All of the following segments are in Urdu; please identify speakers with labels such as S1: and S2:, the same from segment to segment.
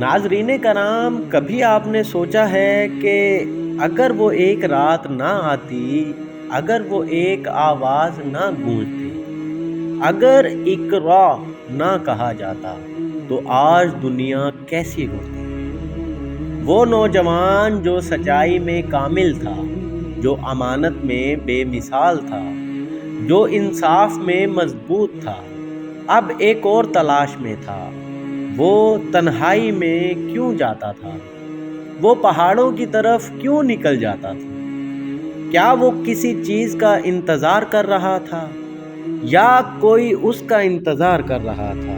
S1: ناظرین کرام، کبھی آپ نے سوچا ہے کہ اگر وہ ایک رات نہ آتی، اگر وہ ایک آواز نہ گونجتی، اگر اقرا نہ کہا جاتا تو آج دنیا کیسی ہوتی؟ وہ نوجوان جو سچائی میں کامل تھا، جو امانت میں بے مثال تھا، جو انصاف میں مضبوط تھا، اب ایک اور تلاش میں تھا۔ وہ تنہائی میں کیوں جاتا تھا؟ وہ پہاڑوں کی طرف کیوں نکل جاتا تھا؟ کیا وہ کسی چیز کا انتظار کر رہا تھا یا کوئی اس کا انتظار کر رہا تھا؟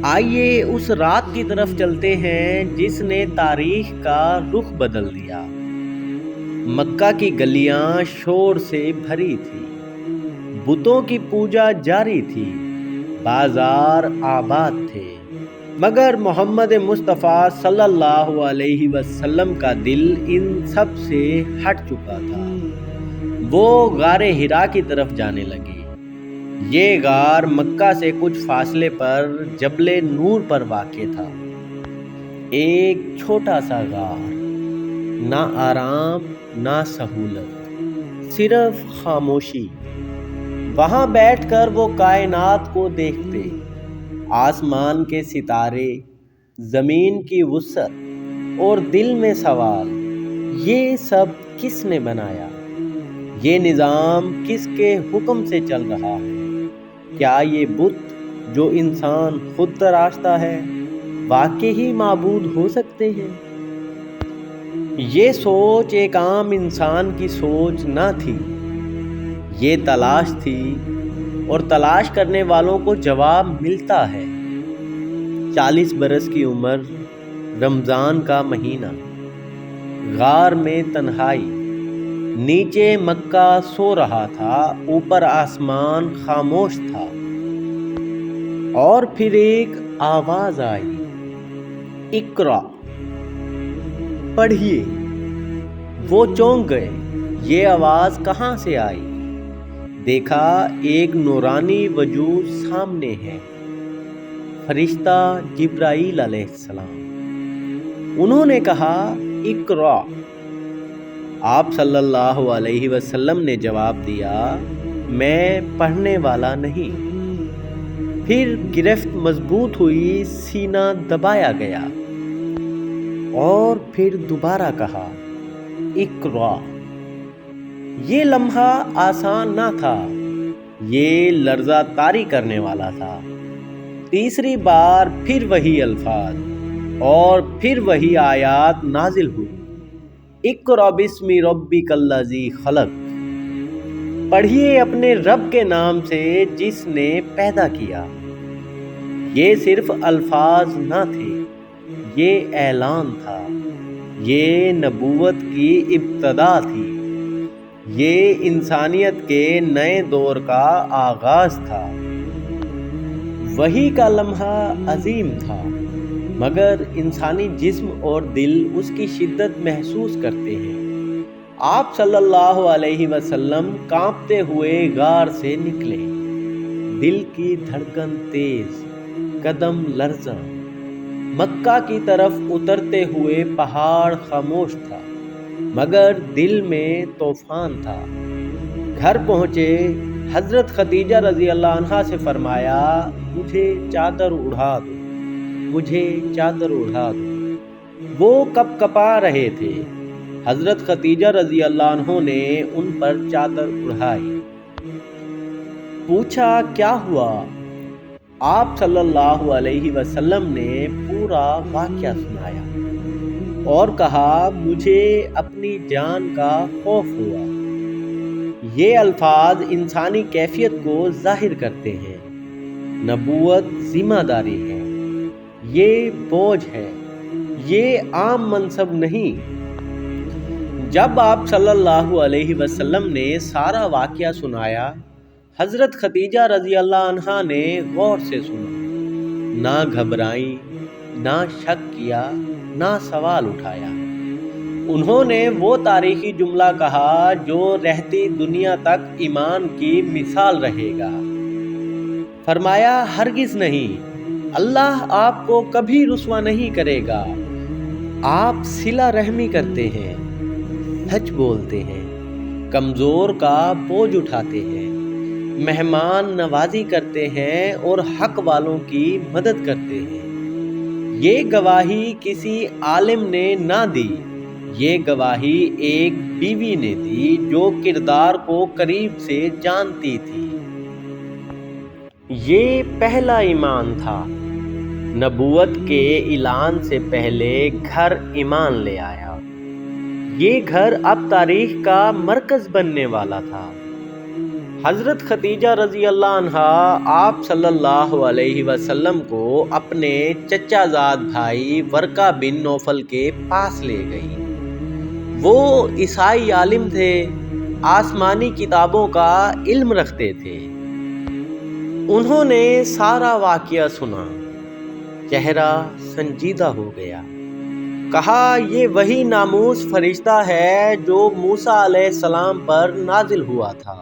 S1: آئیے اس رات کی طرف چلتے ہیں جس نے تاریخ کا رخ بدل دیا۔ مکہ کی گلیاں شور سے بھری تھی، بتوں کی پوجا جاری تھی، بازار آباد تھے، مگر محمد مصطفیٰ صلی اللہ علیہ وسلم کا دل ان سب سے ہٹ چکا تھا۔ وہ غار ہرا کی طرف جانے لگے۔ یہ غار مکہ سے کچھ فاصلے پر جبل نور پر واقع تھا۔ ایک چھوٹا سا غار، نہ آرام نہ سہولت، صرف خاموشی۔ وہاں بیٹھ کر وہ کائنات کو دیکھتے، آسمان کے ستارے، زمین کی وسعت، اور دل میں سوال، یہ سب کس نے بنایا؟ یہ نظام کس کے حکم سے چل رہا ہے؟ کیا یہ بت جو انسان خود تراشتا ہے واقعی معبود ہو سکتے ہیں؟ یہ سوچ ایک عام انسان کی سوچ نہ تھی، یہ تلاش تھی، اور تلاش کرنے والوں کو جواب ملتا ہے۔ 40 برس کی عمر، رمضان کا مہینہ، غار میں تنہائی، نیچے مکہ سو رہا تھا، اوپر آسمان خاموش تھا، اور پھر ایک آواز آئی، اقرا، پڑھیے۔ وہ چونک گئے، یہ آواز کہاں سے آئی؟ دیکھا ایک نورانی وجود سامنے ہے، فرشتہ جبرائیل علیہ السلام۔ انہوں نے کہا، اقرا۔ آپ صلی اللہ علیہ وسلم نے جواب دیا، میں پڑھنے والا نہیں۔ پھر گرفت مضبوط ہوئی، سینہ دبایا گیا، اور پھر دوبارہ کہا، اقرا۔ یہ لمحہ آسان نہ تھا، یہ لرزہ طاری کرنے والا تھا۔ تیسری بار پھر وہی الفاظ، اور پھر وہی آیات نازل ہوئی، اقرا بسم ربک الذی خلق۔ پڑھیے اپنے رب کے نام سے جس نے پیدا کیا۔ یہ صرف الفاظ نہ تھے، یہ اعلان تھا، یہ نبوت کی ابتدا تھی، یہ انسانیت کے نئے دور کا آغاز تھا۔ وحی کا لمحہ عظیم تھا، مگر انسانی جسم اور دل اس کی شدت محسوس کرتے ہیں۔ آپ صلی اللہ علیہ وسلم کانپتے ہوئے غار سے نکلے، دل کی دھڑکن تیز، قدم لرزاں۔ مکہ کی طرف اترتے ہوئے پہاڑ خاموش تھا، مگر دل میں طوفان تھا۔ گھر پہنچے، حضرت خدیجہ رضی اللہ عنہا سے فرمایا، مجھے چادر اڑا دو، مجھے چادر اڑا دو۔ وہ کپ کپا رہے تھے۔ حضرت خدیجہ رضی اللہ عنہ نے ان پر چادر اڑائی۔ پوچھا، کیا ہوا؟ آپ صلی اللہ علیہ وسلم نے پورا واقعہ سنایا اور کہا، مجھے اپنی جان کا خوف ہوا۔ یہ الفاظ انسانی کیفیت کو ظاہر کرتے ہیں۔ نبوت ذمہ داری ہے، یہ بوجھ ہے، یہ عام منصب نہیں۔ جب آپ صلی اللہ علیہ وسلم نے سارا واقعہ سنایا، حضرت خدیجہ رضی اللہ عنہا نے غور سے سنا، نہ گھبرائیں، نہ شک کیا، نہ سوال اٹھایا۔ انہوں نے وہ تاریخی جملہ کہا جو رہتی دنیا تک ایمان کی مثال رہے گا۔ فرمایا، ہرگز نہیں، اللہ آپ کو کبھی رسوا نہیں کرے گا۔ آپ صلہ رحمی کرتے ہیں، سچ بولتے ہیں، کمزور کا بوجھ اٹھاتے ہیں، مہمان نوازی کرتے ہیں اور حق والوں کی مدد کرتے ہیں۔ یہ گواہی کسی عالم نے نہ دی، یہ گواہی ایک بیوی نے دی جو کردار کو قریب سے جانتی تھی۔ یہ پہلا ایمان تھا۔ نبوت کے اعلان سے پہلے گھر ایمان لے آیا۔ یہ گھر اب تاریخ کا مرکز بننے والا تھا۔ حضرت خدیجہ رضی اللہ عنہا آپ صلی اللہ علیہ وسلم کو اپنے چچا زاد بھائی ورقہ بن نوفل کے پاس لے گئی۔ وہ عیسائی عالم تھے، آسمانی کتابوں کا علم رکھتے تھے۔ انہوں نے سارا واقعہ سنا، چہرہ سنجیدہ ہو گیا۔ کہا، یہ وہی ناموس فرشتہ ہے جو موسیٰ علیہ السلام پر نازل ہوا تھا۔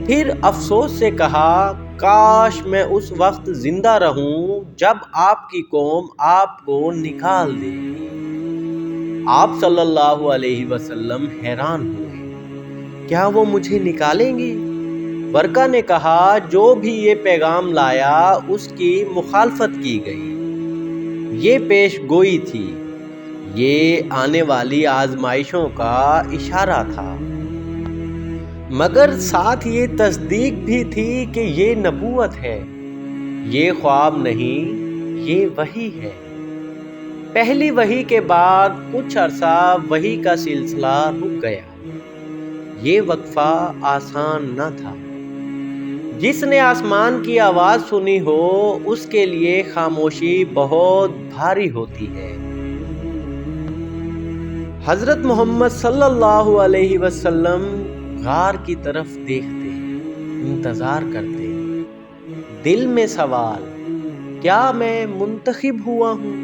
S1: پھر افسوس سے کہا، کاش میں اس وقت زندہ رہوں جب آپ کی قوم آپ کو نکال دے گی۔ آپ صلی اللہ علیہ وسلم حیران ہوئے، کیا وہ مجھے نکالیں گی؟ ورقہ نے کہا، جو بھی یہ پیغام لایا اس کی مخالفت کی گئی۔ یہ پیش گوئی تھی، یہ آنے والی آزمائشوں کا اشارہ تھا، مگر ساتھ یہ تصدیق بھی تھی کہ یہ نبوت ہے، یہ خواب نہیں، یہ وحی ہے۔ پہلی وحی کے بعد کچھ عرصہ وحی کا سلسلہ رک گیا۔ یہ وقفہ آسان نہ تھا۔ جس نے آسمان کی آواز سنی ہو اس کے لیے خاموشی بہت بھاری ہوتی ہے۔ حضرت محمد صلی اللہ علیہ وسلم غار کی طرف دیکھتے، انتظار کرتے، دل میں سوال، کیا میں منتخب ہوا ہوں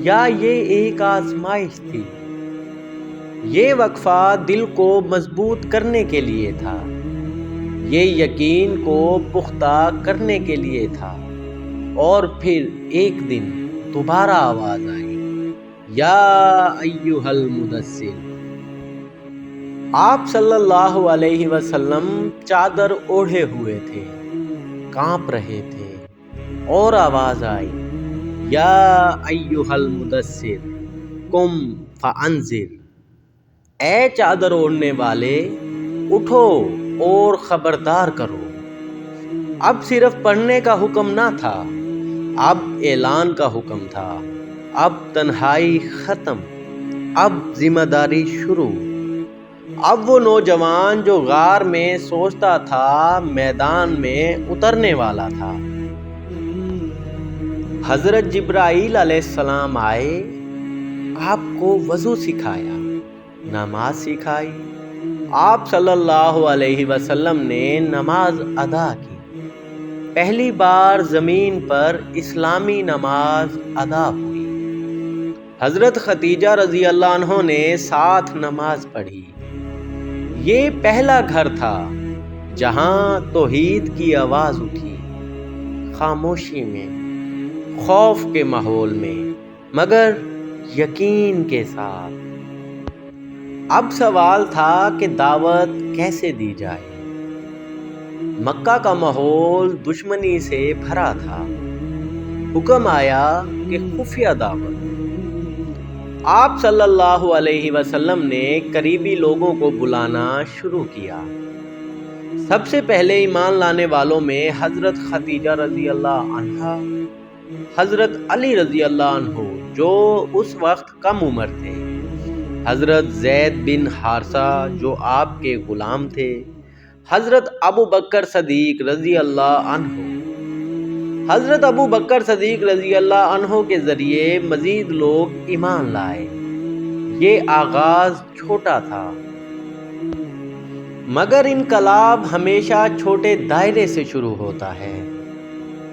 S1: یا یہ ایک آزمائش تھی؟ یہ وقفہ دل کو مضبوط کرنے کے لیے تھا، یہ یقین کو پختہ کرنے کے لیے تھا۔ اور پھر ایک دن دوبارہ آواز آئی، یا ایھا المدثر۔ آپ صلی اللہ علیہ وسلم چادر اوڑھے ہوئے تھے، کانپ رہے تھے، اور آواز آئی، یا ایھا المدثر قم فانذر۔ اے چادر اوڑھنے والے، اٹھو اور خبردار کرو۔ اب صرف پڑھنے کا حکم نہ تھا، اب اعلان کا حکم تھا۔ اب تنہائی ختم، اب ذمہ داری شروع۔ اب وہ نوجوان جو غار میں سوچتا تھا میدان میں اترنے والا تھا۔ حضرت جبرائیل علیہ السلام آئے، آپ کو وضو سکھایا، نماز سکھائی۔ آپ صلی اللہ علیہ وسلم نے نماز ادا کی۔ پہلی بار زمین پر اسلامی نماز ادا ہوئی۔ حضرت خدیجہ رضی اللہ عنہ نے ساتھ نماز پڑھی۔ یہ پہلا گھر تھا جہاں توحید کی آواز اٹھی، خاموشی میں، خوف کے ماحول میں، مگر یقین کے ساتھ۔ اب سوال تھا کہ دعوت کیسے دی جائے۔ مکہ کا ماحول دشمنی سے بھرا تھا۔ حکم آیا کہ خفیہ دعوت۔ آپ صلی اللہ علیہ وسلم نے قریبی لوگوں کو بلانا شروع کیا۔ سب سے پہلے ایمان لانے والوں میں حضرت خدیجہ رضی اللہ عنہا، حضرت علی رضی اللہ عنہ جو اس وقت کم عمر تھے، حضرت زید بن حارثہ جو آپ کے غلام تھے، حضرت ابو بکر صدیق رضی اللہ عنہ۔ حضرت ابو بکر صدیق رضی اللہ عنہ کے ذریعے مزید لوگ ایمان لائے۔ یہ آغاز چھوٹا تھا، مگر انقلاب ہمیشہ چھوٹے دائرے سے شروع ہوتا ہے۔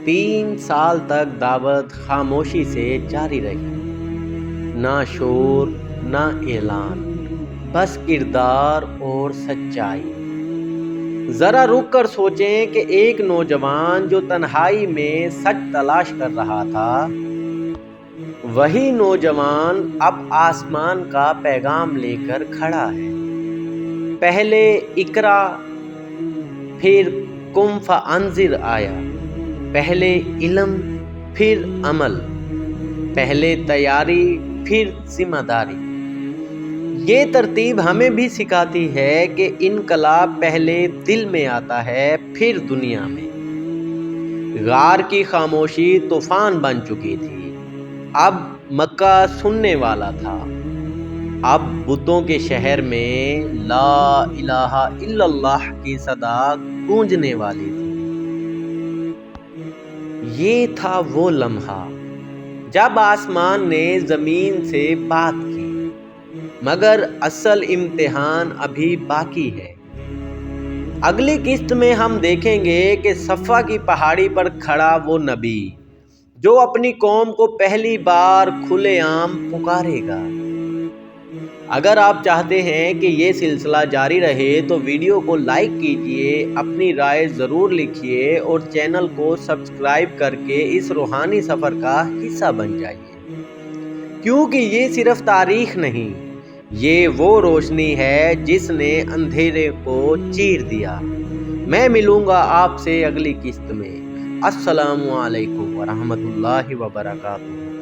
S1: 3 سال تک دعوت خاموشی سے جاری رہی، نہ شور نہ اعلان، بس کردار اور سچائی۔ ذرا رک کر سوچیں کہ ایک نوجوان جو تنہائی میں سچ تلاش کر رہا تھا، وہی نوجوان اب آسمان کا پیغام لے کر کھڑا ہے۔ پہلے اقرا پھر قم فانذر آیا، پہلے علم پھر عمل، پہلے تیاری پھر ذمہ داری۔ یہ ترتیب ہمیں بھی سکھاتی ہے کہ انقلاب پہلے دل میں آتا ہے پھر دنیا میں۔ غار کی خاموشی طوفان بن چکی تھی، اب مکہ سننے والا تھا، اب بتوں کے شہر میں لا الہ الا اللہ کی صدا گونجنے والی تھی۔ یہ تھا وہ لمحہ جب آسمان نے زمین سے بات کی، مگر اصل امتحان ابھی باقی ہے۔ اگلی قسط میں ہم دیکھیں گے کہ صفا کی پہاڑی پر کھڑا وہ نبی جو اپنی قوم کو پہلی بار کھلے عام پکارے گا۔ اگر آپ چاہتے ہیں کہ یہ سلسلہ جاری رہے تو ویڈیو کو لائک کیجئے، اپنی رائے ضرور لکھیے اور چینل کو سبسکرائب کر کے اس روحانی سفر کا حصہ بن جائیے، کیونکہ یہ صرف تاریخ نہیں، یہ وہ روشنی ہے جس نے اندھیرے کو چیر دیا۔ میں ملوں گا آپ سے اگلی قسط میں۔ السلام علیکم ورحمۃ اللہ وبرکاتہ۔